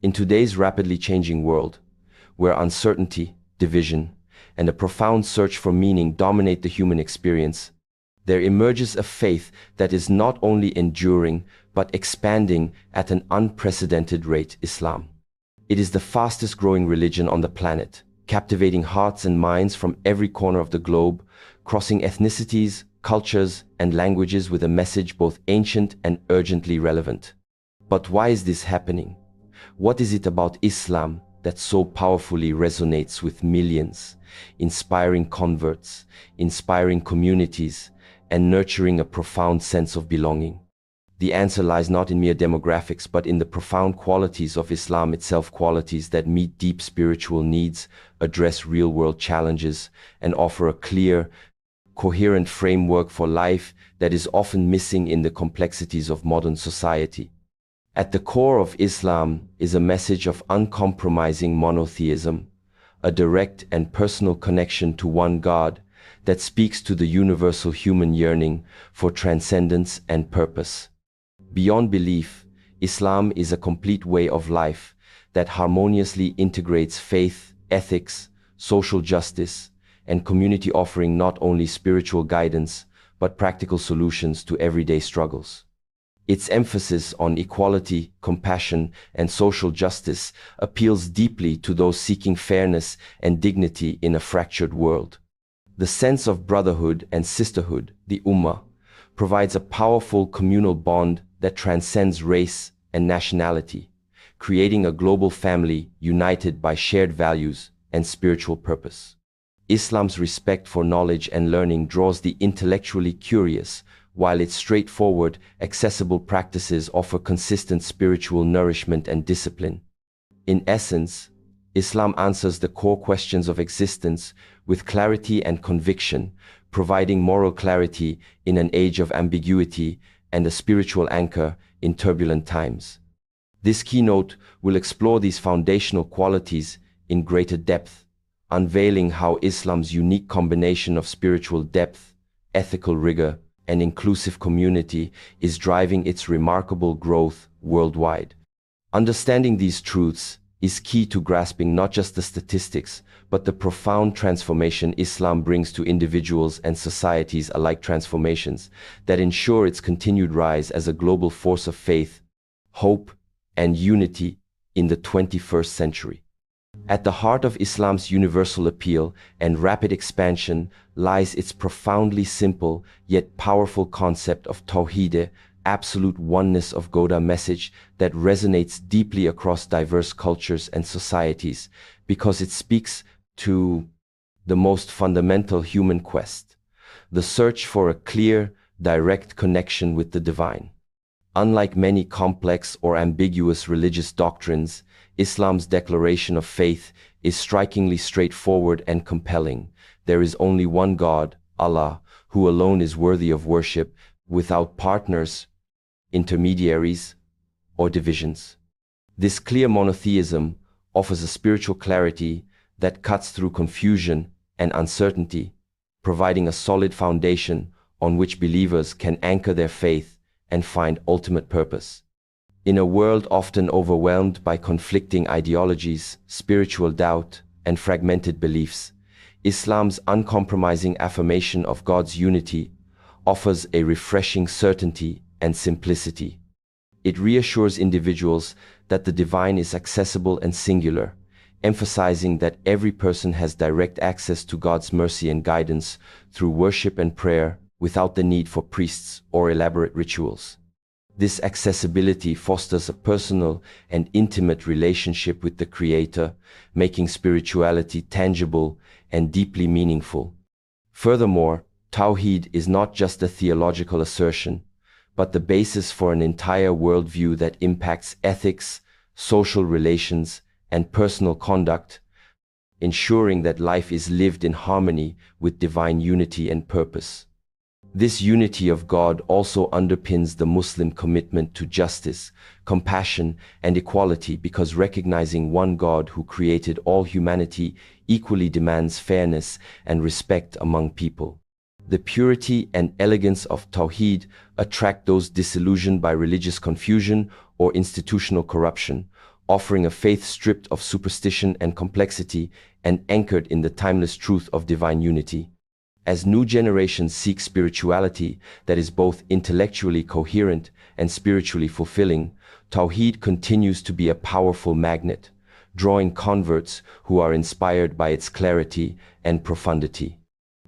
In today's rapidly changing world, where uncertainty, division, and a profound search for meaning dominate the human experience, there emerges a faith that is not only enduring but expanding at an unprecedented rate: Islam. It is the fastest growing religion on the planet, captivating hearts and minds from every corner of the globe, crossing ethnicities, cultures, and languages with a message both ancient and urgently relevant. But why is this happening? What is it about Islam that so powerfully resonates with millions, inspiring converts, inspiring communities, and nurturing a profound sense of belonging? The answer lies not in mere demographics, but in the profound qualities of Islam itself, qualities that meet deep spiritual needs, address real-world challenges, and offer a clear, coherent framework for life that is often missing in the complexities of modern society. At the core of Islam is a message of uncompromising monotheism, a direct and personal connection to one God that speaks to the universal human yearning for transcendence and purpose. Beyond belief, Islam is a complete way of life that harmoniously integrates faith, ethics, social justice, and community, offering not only spiritual guidance, but practical solutions to everyday struggles. Its emphasis on equality, compassion, and social justice appeals deeply to those seeking fairness and dignity in a fractured world. The sense of brotherhood and sisterhood, the Ummah, provides a powerful communal bond that transcends race and nationality, creating a global family united by shared values and spiritual purpose. Islam's respect for knowledge and learning draws the intellectually curious, while its straightforward, accessible practices offer consistent spiritual nourishment and discipline. In essence, Islam answers the core questions of existence with clarity and conviction, providing moral clarity in an age of ambiguity and a spiritual anchor in turbulent times. This keynote will explore these foundational qualities in greater depth, unveiling how Islam's unique combination of spiritual depth, ethical rigor, and inclusive community is driving its remarkable growth worldwide. Understanding these truths is key to grasping not just the statistics, but the profound transformation Islam brings to individuals and societies alike, transformations that ensure its continued rise as a global force of faith, hope, and unity in the 21st century. At the heart of Islam's universal appeal and rapid expansion lies its profoundly simple yet powerful concept of Tawhid, absolute oneness of God, a message that resonates deeply across diverse cultures and societies because it speaks to the most fundamental human quest, the search for a clear, direct connection with the divine. Unlike many complex or ambiguous religious doctrines, Islam's declaration of faith is strikingly straightforward and compelling. There is only one God, Allah, who alone is worthy of worship, without partners, intermediaries, or divisions. This clear monotheism offers a spiritual clarity that cuts through confusion and uncertainty, providing a solid foundation on which believers can anchor their faith and find ultimate purpose. In a world often overwhelmed by conflicting ideologies, spiritual doubt, and fragmented beliefs, Islam's uncompromising affirmation of God's unity offers a refreshing certainty and simplicity. It reassures individuals that the divine is accessible and singular, emphasizing that every person has direct access to God's mercy and guidance through worship and prayer without the need for priests or elaborate rituals. This accessibility fosters a personal and intimate relationship with the Creator, making spirituality tangible and deeply meaningful. Furthermore, Tawhid is not just a theological assertion, but the basis for an entire worldview that impacts ethics, social relations, and personal conduct, ensuring that life is lived in harmony with divine unity and purpose. This unity of God also underpins the Muslim commitment to justice, compassion, and equality, because recognizing one God who created all humanity equally demands fairness and respect among people. The purity and elegance of Tawhid attract those disillusioned by religious confusion or institutional corruption, offering a faith stripped of superstition and complexity and anchored in the timeless truth of divine unity. As new generations seek spirituality that is both intellectually coherent and spiritually fulfilling, Tawhid continues to be a powerful magnet, drawing converts who are inspired by its clarity and profundity.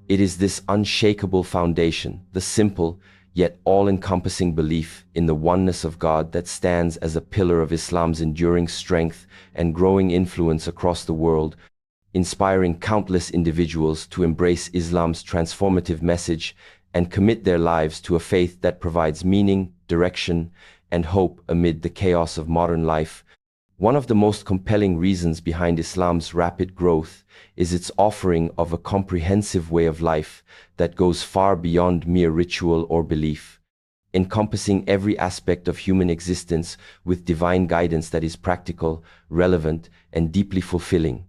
It is this unshakable foundation, the simple yet all-encompassing belief in the oneness of God, that stands as a pillar of Islam's enduring strength and growing influence across the world, inspiring countless individuals to embrace Islam's transformative message and commit their lives to a faith that provides meaning, direction, and hope amid the chaos of modern life. One of the most compelling reasons behind Islam's rapid growth is its offering of a comprehensive way of life that goes far beyond mere ritual or belief, encompassing every aspect of human existence with divine guidance that is practical, relevant, and deeply fulfilling.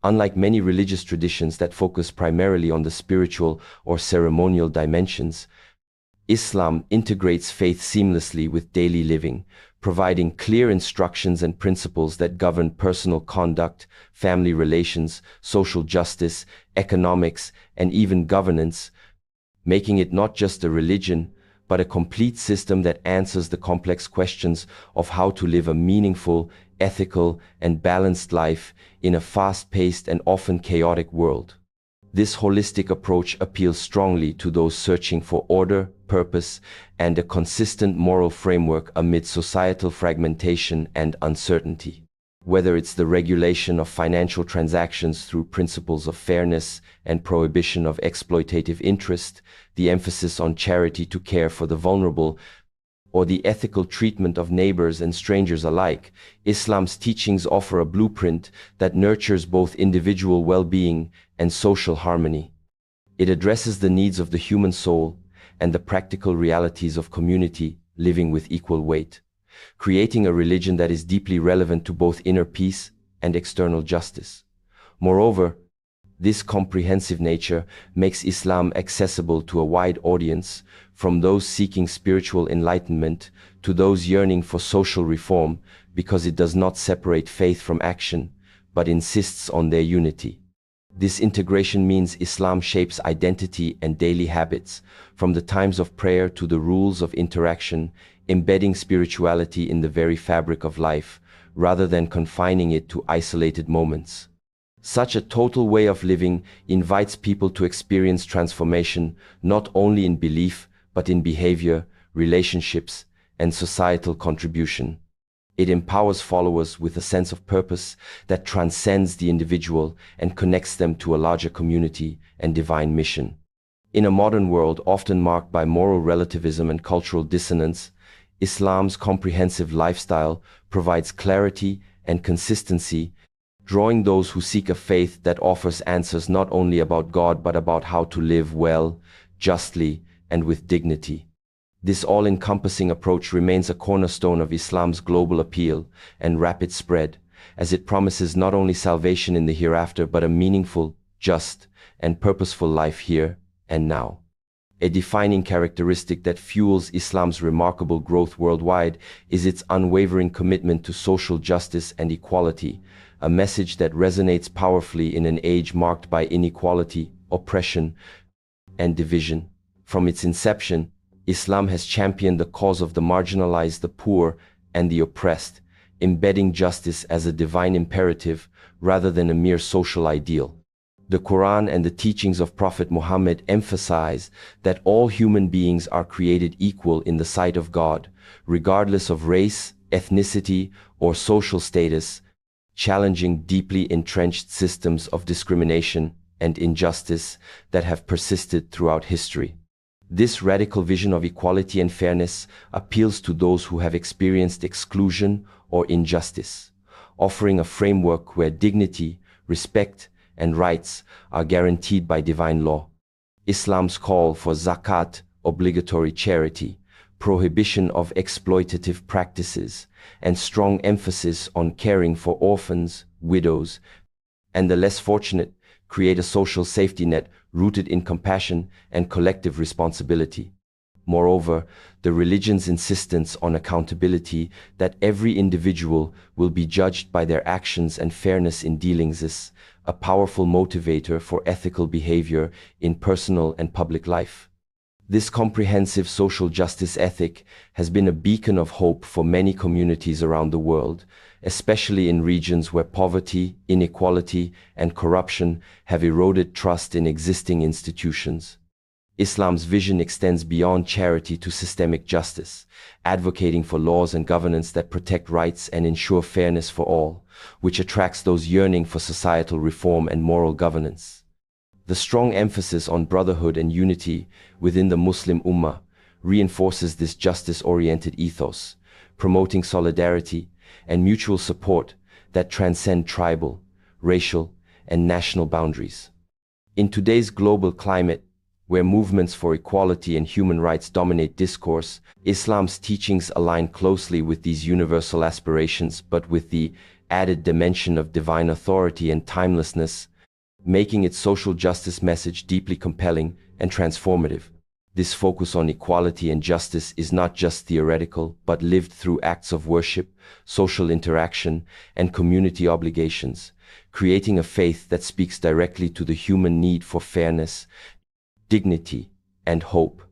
Unlike many religious traditions that focus primarily on the spiritual or ceremonial dimensions, Islam integrates faith seamlessly with daily living, providing clear instructions and principles that govern personal conduct, family relations, social justice, economics, and even governance, making it not just a religion, but a complete system that answers the complex questions of how to live a meaningful, ethical, and balanced life in a fast-paced and often chaotic world. This holistic approach appeals strongly to those searching for order, purpose, and a consistent moral framework amid societal fragmentation and uncertainty. Whether it's the regulation of financial transactions through principles of fairness and prohibition of exploitative interest, the emphasis on charity to care for the vulnerable, or the ethical treatment of neighbors and strangers alike, Islam's teachings offer a blueprint that nurtures both individual well-being and social harmony. It addresses the needs of the human soul and the practical realities of community living with equal weight, creating a religion that is deeply relevant to both inner peace and external justice. Moreover, this comprehensive nature makes Islam accessible to a wide audience, from those seeking spiritual enlightenment to those yearning for social reform, because it does not separate faith from action, but insists on their unity. This integration means Islam shapes identity and daily habits, from the times of prayer to the rules of interaction, embedding spirituality in the very fabric of life, rather than confining it to isolated moments. Such a total way of living invites people to experience transformation not only in belief, but in behavior, relationships, and societal contribution. It empowers followers with a sense of purpose that transcends the individual and connects them to a larger community and divine mission. In a modern world often marked by moral relativism and cultural dissonance, Islam's comprehensive lifestyle provides clarity and consistency, drawing those who seek a faith that offers answers not only about God but about how to live well, justly, and with dignity. This all-encompassing approach remains a cornerstone of Islam's global appeal and rapid spread, as it promises not only salvation in the hereafter but a meaningful, just, and purposeful life here and now. A defining characteristic that fuels Islam's remarkable growth worldwide is its unwavering commitment to social justice and equality, a message that resonates powerfully in an age marked by inequality, oppression, and division. From its inception, Islam has championed the cause of the marginalized, the poor, and the oppressed, embedding justice as a divine imperative rather than a mere social ideal. The Quran and the teachings of Prophet Muhammad emphasize that all human beings are created equal in the sight of God, regardless of race, ethnicity, or social status, challenging deeply entrenched systems of discrimination and injustice that have persisted throughout history. This radical vision of equality and fairness appeals to those who have experienced exclusion or injustice, offering a framework where dignity, respect, and rights are guaranteed by divine law. Islam's call for zakat, obligatory charity, prohibition of exploitative practices, and strong emphasis on caring for orphans, widows, and the less fortunate create a social safety net rooted in compassion and collective responsibility. Moreover, the religion's insistence on accountability, that every individual will be judged by their actions and fairness in dealings, is a powerful motivator for ethical behavior in personal and public life. This comprehensive social justice ethic has been a beacon of hope for many communities around the world, especially in regions where poverty, inequality, and corruption have eroded trust in existing institutions. Islam's vision extends beyond charity to systemic justice, advocating for laws and governance that protect rights and ensure fairness for all, which attracts those yearning for societal reform and moral governance. The strong emphasis on brotherhood and unity within the Muslim Ummah reinforces this justice-oriented ethos, promoting solidarity and mutual support that transcend tribal, racial, and national boundaries. In today's global climate, where movements for equality and human rights dominate discourse, Islam's teachings align closely with these universal aspirations, but with the added dimension of divine authority and timelessness, making its social justice message deeply compelling and transformative. This focus on equality and justice is not just theoretical, but lived through acts of worship, social interaction, and community obligations, creating a faith that speaks directly to the human need for fairness, dignity, and hope.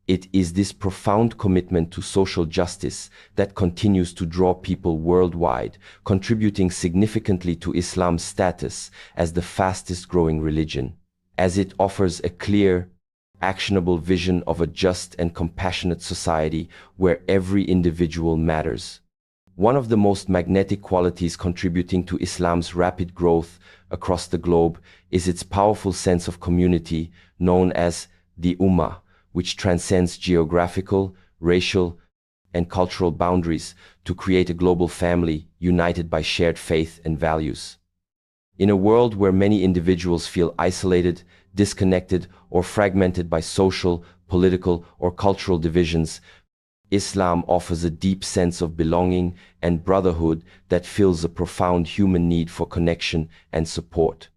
It is this profound commitment to social justice that continues to draw people worldwide, contributing significantly to Islam's status as the fastest-growing religion, as it offers a clear, actionable vision of a just and compassionate society where every individual matters. One of the most magnetic qualities contributing to Islam's rapid growth across the globe is its powerful sense of community, known as the Ummah, which transcends geographical, racial, and cultural boundaries to create a global family united by shared faith and values. In a world where many individuals feel isolated, disconnected, or fragmented by social, political, or cultural divisions, Islam offers a deep sense of belonging and brotherhood that fills a profound human need for connection and support.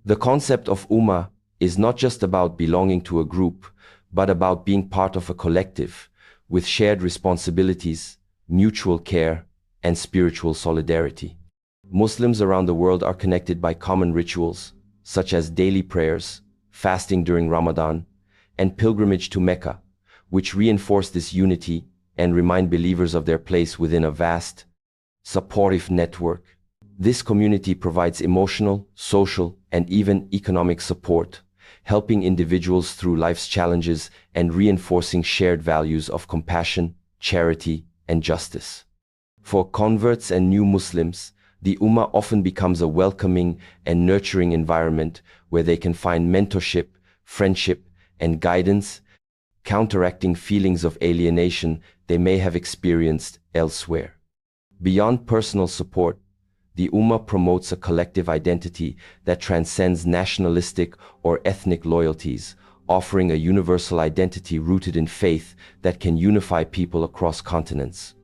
The concept of Ummah is not just about belonging to a group, but about being part of a collective, with shared responsibilities, mutual care, and spiritual solidarity. Muslims around the world are connected by common rituals, such as daily prayers, fasting during Ramadan, and pilgrimage to Mecca, which reinforce this unity and remind believers of their place within a vast, supportive network. This community provides emotional, social, and even economic support, helping individuals through life's challenges and reinforcing shared values of compassion, charity, and justice. For converts and new Muslims, the Ummah often becomes a welcoming and nurturing environment where they can find mentorship, friendship, and guidance, counteracting feelings of alienation they may have experienced elsewhere. Beyond personal support, the Ummah promotes a collective identity that transcends nationalistic or ethnic loyalties, offering a universal identity rooted in faith that can unify people across continents.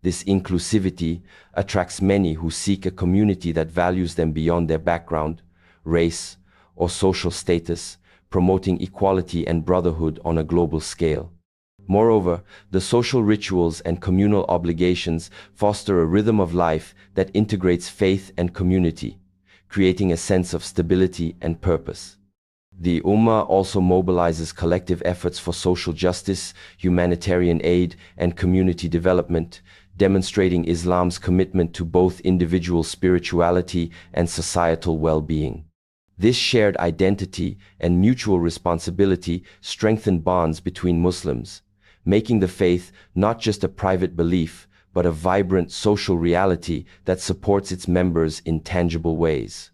This inclusivity attracts many who seek a community that values them beyond their background, race, or social status, promoting equality and brotherhood on a global scale. Moreover, the social rituals and communal obligations foster a rhythm of life that integrates faith and community, creating a sense of stability and purpose. The Ummah also mobilizes collective efforts for social justice, humanitarian aid, and community development, demonstrating Islam's commitment to both individual spirituality and societal well-being. This shared identity and mutual responsibility strengthen bonds between Muslims, making the faith not just a private belief, but a vibrant social reality that supports its members in tangible ways.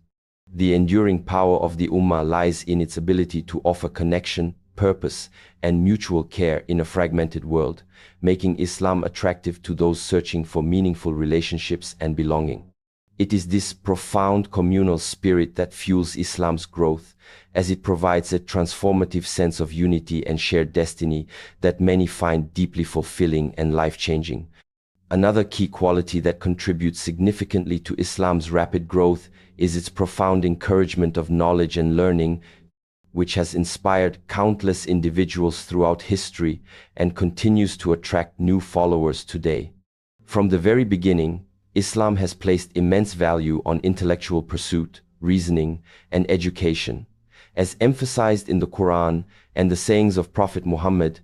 The enduring power of the Ummah lies in its ability to offer connection, purpose, and mutual care in a fragmented world, making Islam attractive to those searching for meaningful relationships and belonging. It is this profound communal spirit that fuels Islam's growth, as it provides a transformative sense of unity and shared destiny that many find deeply fulfilling and life-changing. Another key quality that contributes significantly to Islam's rapid growth is its profound encouragement of knowledge and learning. which has inspired countless individuals throughout history and continues to attract new followers today. From the very beginning, Islam has placed immense value on intellectual pursuit, reasoning, and education, as emphasized in the Quran and the sayings of Prophet Muhammad,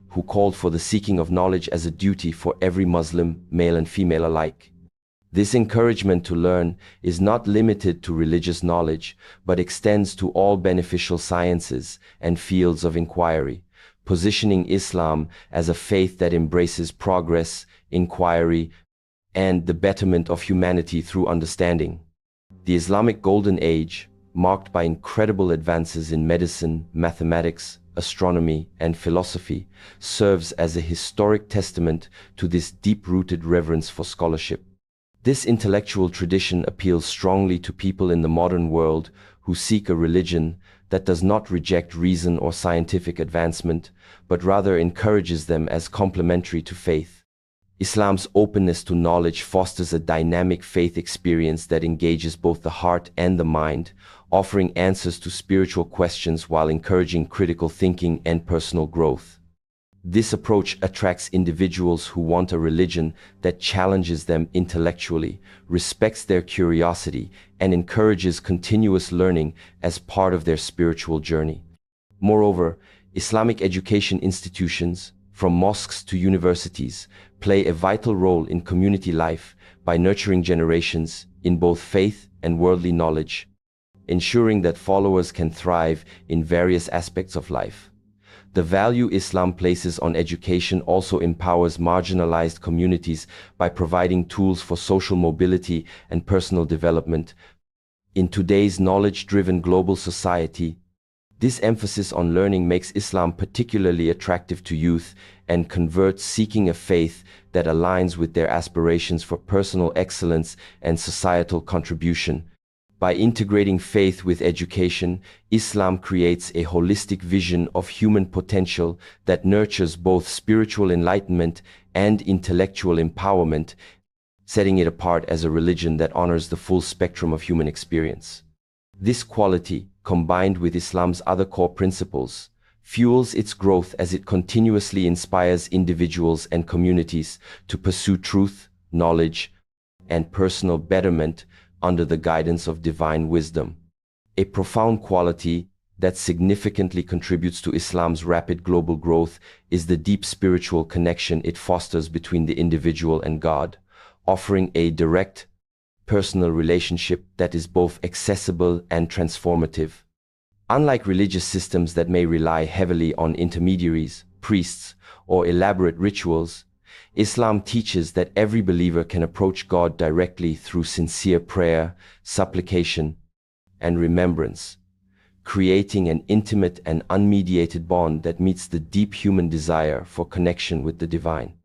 who called for the seeking of knowledge as a duty for every Muslim, male and female alike. This encouragement to learn is not limited to religious knowledge, but extends to all beneficial sciences and fields of inquiry, positioning Islam as a faith that embraces progress, inquiry, and the betterment of humanity through understanding. The Islamic Golden Age, marked by incredible advances in medicine, mathematics, astronomy, and philosophy, serves as a historic testament to this deep-rooted reverence for scholarship. This intellectual tradition appeals strongly to people in the modern world who seek a religion that does not reject reason or scientific advancement, but rather encourages them as complementary to faith. Islam's openness to knowledge fosters a dynamic faith experience that engages both the heart and the mind, offering answers to spiritual questions while encouraging critical thinking and personal growth. This approach attracts individuals who want a religion that challenges them intellectually, respects their curiosity, and encourages continuous learning as part of their spiritual journey. Moreover, Islamic education institutions, from mosques to universities, play a vital role in community life by nurturing generations in both faith and worldly knowledge, ensuring that followers can thrive in various aspects of life. The value Islam places on education also empowers marginalized communities by providing tools for social mobility and personal development. In today's knowledge-driven global society, this emphasis on learning makes Islam particularly attractive to youth and converts seeking a faith that aligns with their aspirations for personal excellence and societal contribution. By integrating faith with education, Islam creates a holistic vision of human potential that nurtures both spiritual enlightenment and intellectual empowerment, setting it apart as a religion that honors the full spectrum of human experience. This quality, combined with Islam's other core principles, fuels its growth as it continuously inspires individuals and communities to pursue truth, knowledge, and personal betterment under the guidance of divine wisdom. A profound quality that significantly contributes to Islam's rapid global growth is the deep spiritual connection it fosters between the individual and God, offering a direct, personal relationship that is both accessible and transformative. Unlike religious systems that may rely heavily on intermediaries, priests, or elaborate rituals, Islam teaches that every believer can approach God directly through sincere prayer, supplication, and remembrance, creating an intimate and unmediated bond that meets the deep human desire for connection with the divine.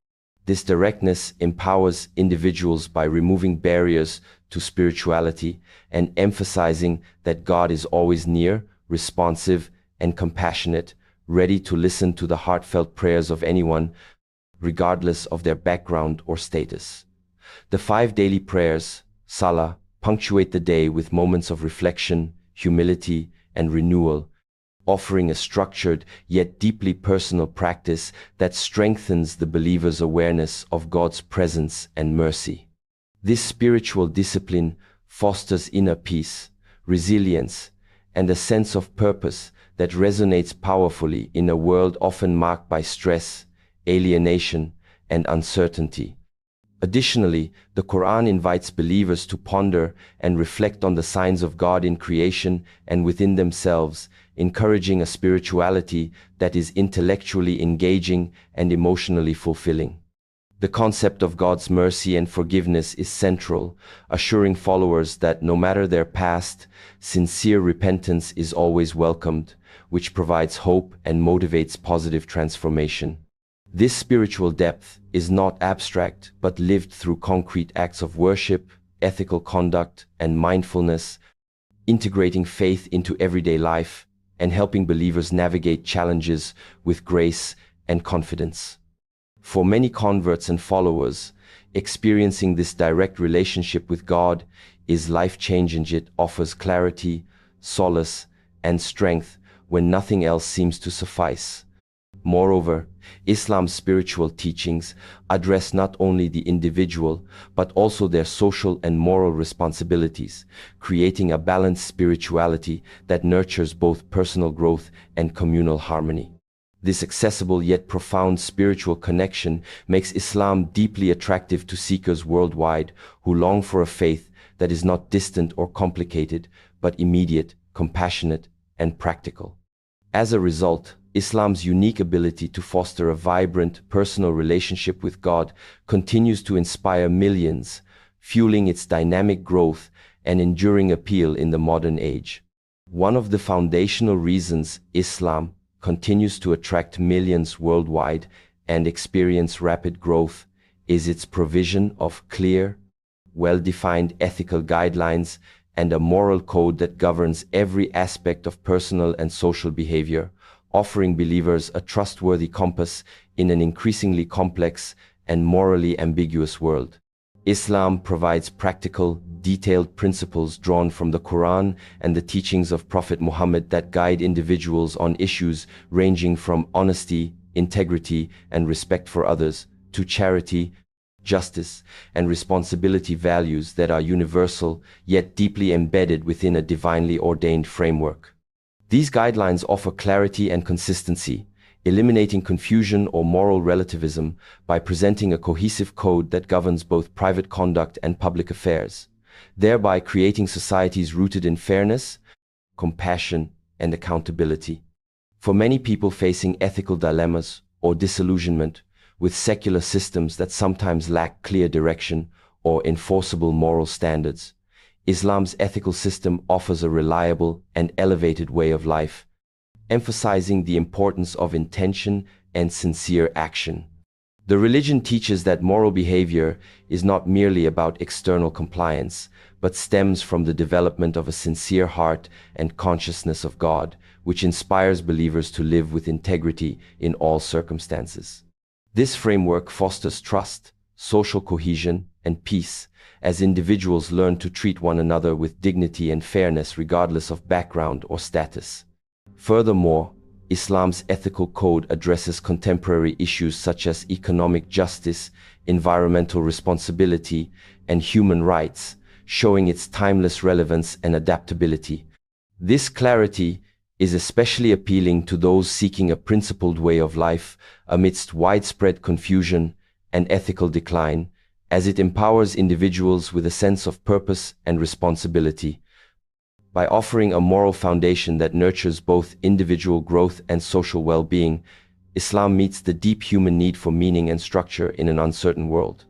This directness empowers individuals by removing barriers to spirituality and emphasizing that God is always near, responsive, and compassionate, ready to listen to the heartfelt prayers of anyone, regardless of their background or status. The 5 daily prayers, Salah, punctuate the day with moments of reflection, humility, and renewal, offering a structured yet deeply personal practice that strengthens the believer's awareness of God's presence and mercy. This spiritual discipline fosters inner peace, resilience, and a sense of purpose that resonates powerfully in a world often marked by stress, alienation, and uncertainty. Additionally, the Quran invites believers to ponder and reflect on the signs of God in creation and within themselves, encouraging a spirituality that is intellectually engaging and emotionally fulfilling. The concept of God's mercy and forgiveness is central, assuring followers that no matter their past, sincere repentance is always welcomed, which provides hope and motivates positive transformation. This spiritual depth is not abstract, but lived through concrete acts of worship, ethical conduct, and mindfulness, integrating faith into everyday life and helping believers navigate challenges with grace and confidence. For many converts and followers, experiencing this direct relationship with God is life-changing. It offers clarity, solace, and strength, when nothing else seems to suffice. Moreover, Islam's spiritual teachings address not only the individual, but also their social and moral responsibilities, creating a balanced spirituality that nurtures both personal growth and communal harmony. This accessible yet profound spiritual connection makes Islam deeply attractive to seekers worldwide who long for a faith that is not distant or complicated, but immediate, compassionate, and practical. As a result, Islam's unique ability to foster a vibrant, personal relationship with God continues to inspire millions, fueling its dynamic growth and enduring appeal in the modern age. One of the foundational reasons Islam continues to attract millions worldwide and experience rapid growth is its provision of clear, well-defined ethical guidelines and a moral code that governs every aspect of personal and social behavior, offering believers a trustworthy compass in an increasingly complex and morally ambiguous world. Islam provides practical, detailed principles drawn from the Quran and the teachings of Prophet Muhammad that guide individuals on issues ranging from honesty, integrity, and respect for others, to charity, justice, and responsibility, values that are universal yet deeply embedded within a divinely ordained framework. These guidelines offer clarity and consistency, eliminating confusion or moral relativism by presenting a cohesive code that governs both private conduct and public affairs, thereby creating societies rooted in fairness, compassion, and accountability. For many people facing ethical dilemmas or disillusionment with secular systems that sometimes lack clear direction or enforceable moral standards, Islam's ethical system offers a reliable and elevated way of life, emphasizing the importance of intention and sincere action. The religion teaches that moral behavior is not merely about external compliance, but stems from the development of a sincere heart and consciousness of God, which inspires believers to live with integrity in all circumstances. This framework fosters trust, social cohesion, and peace, as individuals learn to treat one another with dignity and fairness regardless of background or status. Furthermore, Islam's ethical code addresses contemporary issues such as economic justice, environmental responsibility, and human rights, showing its timeless relevance and adaptability. This clarity is especially appealing to those seeking a principled way of life amidst widespread confusion and ethical decline, as it empowers individuals with a sense of purpose and responsibility. By offering a moral foundation that nurtures both individual growth and social well-being, Islam meets the deep human need for meaning and structure in an uncertain world.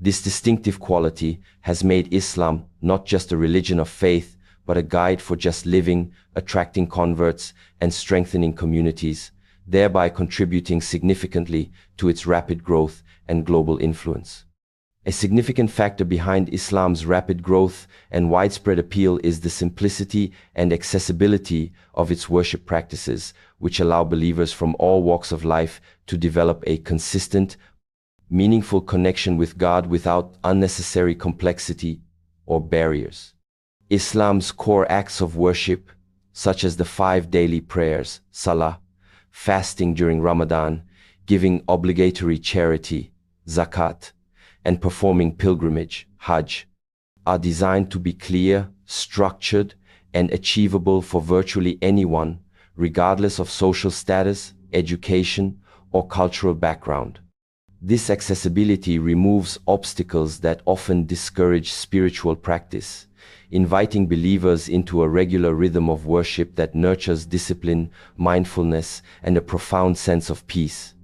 This distinctive quality has made Islam not just a religion of faith, but a guide for just living, attracting converts, and strengthening communities, thereby contributing significantly to its rapid growth and global influence. A significant factor behind Islam's rapid growth and widespread appeal is the simplicity and accessibility of its worship practices, which allow believers from all walks of life to develop a consistent, meaningful connection with God without unnecessary complexity or barriers. Islam's core acts of worship, such as the 5 daily prayers, salah, fasting during Ramadan, giving obligatory charity, zakat, and performing pilgrimage, hajj, are designed to be clear, structured, and achievable for virtually anyone, regardless of social status, education, or cultural background. This accessibility removes obstacles that often discourage spiritual practice, inviting believers into a regular rhythm of worship that nurtures discipline, mindfulness, and a profound sense of peace.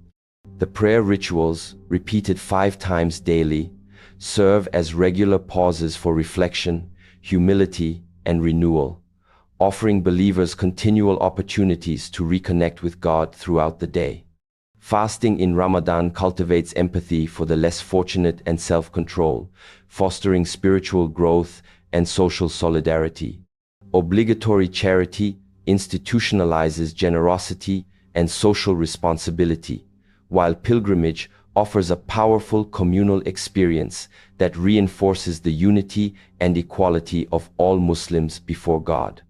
The prayer rituals, repeated 5 times daily, serve as regular pauses for reflection, humility, and renewal, offering believers continual opportunities to reconnect with God throughout the day. Fasting in Ramadan cultivates empathy for the less fortunate and self-control, fostering spiritual growth and social solidarity. Obligatory charity institutionalizes generosity and social responsibility, while pilgrimage offers a powerful communal experience that reinforces the unity and equality of all Muslims before God.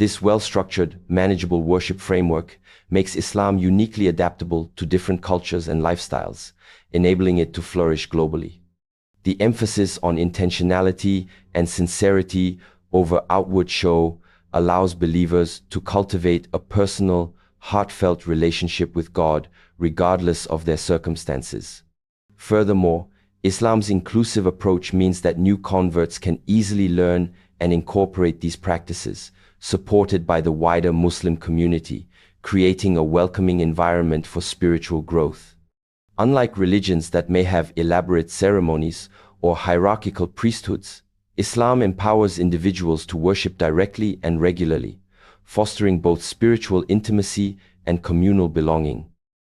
This well-structured, manageable worship framework makes Islam uniquely adaptable to different cultures and lifestyles, enabling it to flourish globally. The emphasis on intentionality and sincerity over outward show allows believers to cultivate a personal, heartfelt relationship with God, regardless of their circumstances. Furthermore, Islam's inclusive approach means that new converts can easily learn and incorporate these practices, supported by the wider Muslim community, creating a welcoming environment for spiritual growth. Unlike religions that may have elaborate ceremonies or hierarchical priesthoods, Islam empowers individuals to worship directly and regularly, fostering both spiritual intimacy and communal belonging.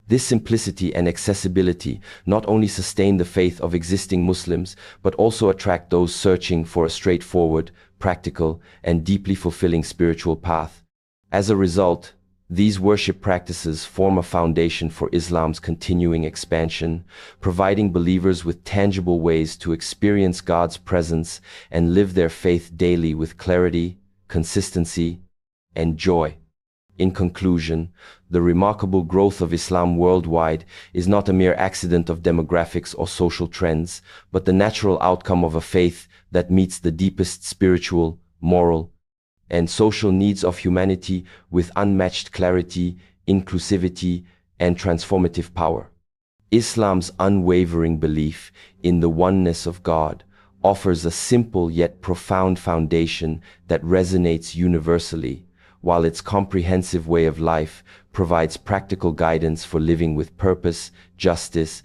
This simplicity and accessibility not only sustain the faith of existing Muslims, but also attract those searching for a straightforward, practical, and deeply fulfilling spiritual path. As a result, these worship practices form a foundation for Islam's continuing expansion, providing believers with tangible ways to experience God's presence and live their faith daily with clarity, consistency, and joy. In conclusion, the remarkable growth of Islam worldwide is not a mere accident of demographics or social trends, but the natural outcome of a faith that meets the deepest spiritual, moral, and social needs of humanity with unmatched clarity, inclusivity, and transformative power. Islam's unwavering belief in the oneness of God offers a simple yet profound foundation that resonates universally, while its comprehensive way of life provides practical guidance for living with purpose, justice,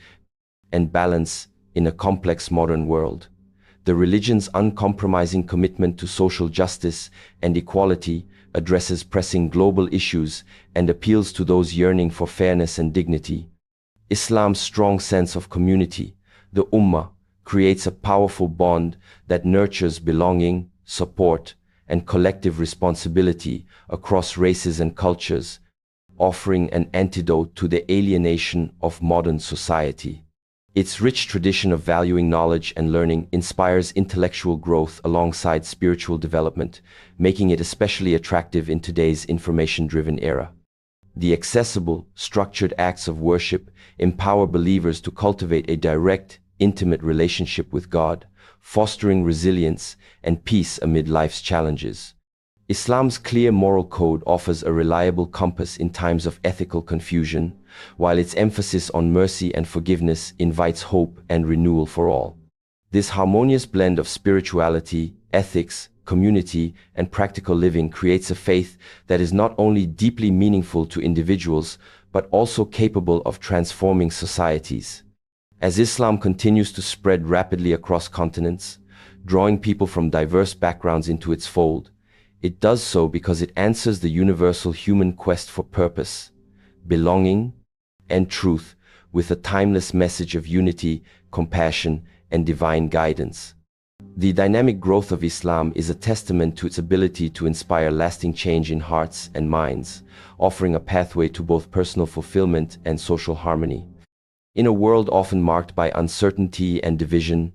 and balance in a complex modern world. The religion's uncompromising commitment to social justice and equality addresses pressing global issues and appeals to those yearning for fairness and dignity. Islam's strong sense of community, the Ummah, creates a powerful bond that nurtures belonging, support, and collective responsibility across races and cultures, offering an antidote to the alienation of modern society. Its rich tradition of valuing knowledge and learning inspires intellectual growth alongside spiritual development, making it especially attractive in today's information-driven era. The accessible, structured acts of worship empower believers to cultivate a direct, intimate relationship with God, fostering resilience and peace amid life's challenges. Islam's clear moral code offers a reliable compass in times of ethical confusion, while its emphasis on mercy and forgiveness invites hope and renewal for all. This harmonious blend of spirituality, ethics, community, and practical living creates a faith that is not only deeply meaningful to individuals, but also capable of transforming societies. As Islam continues to spread rapidly across continents, drawing people from diverse backgrounds into its fold, it does so because it answers the universal human quest for purpose, belonging, and truth with a timeless message of unity, compassion, and divine guidance. The dynamic growth of Islam is a testament to its ability to inspire lasting change in hearts and minds, offering a pathway to both personal fulfillment and social harmony. In a world often marked by uncertainty and division,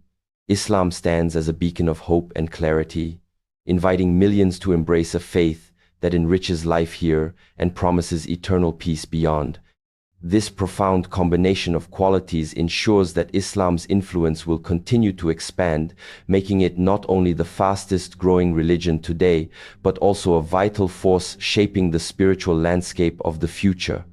Islam stands as a beacon of hope and clarity, inviting millions to embrace a faith that enriches life here and promises eternal peace beyond. This profound combination of qualities ensures that Islam's influence will continue to expand, making it not only the fastest growing religion today, but also a vital force shaping the spiritual landscape of the future.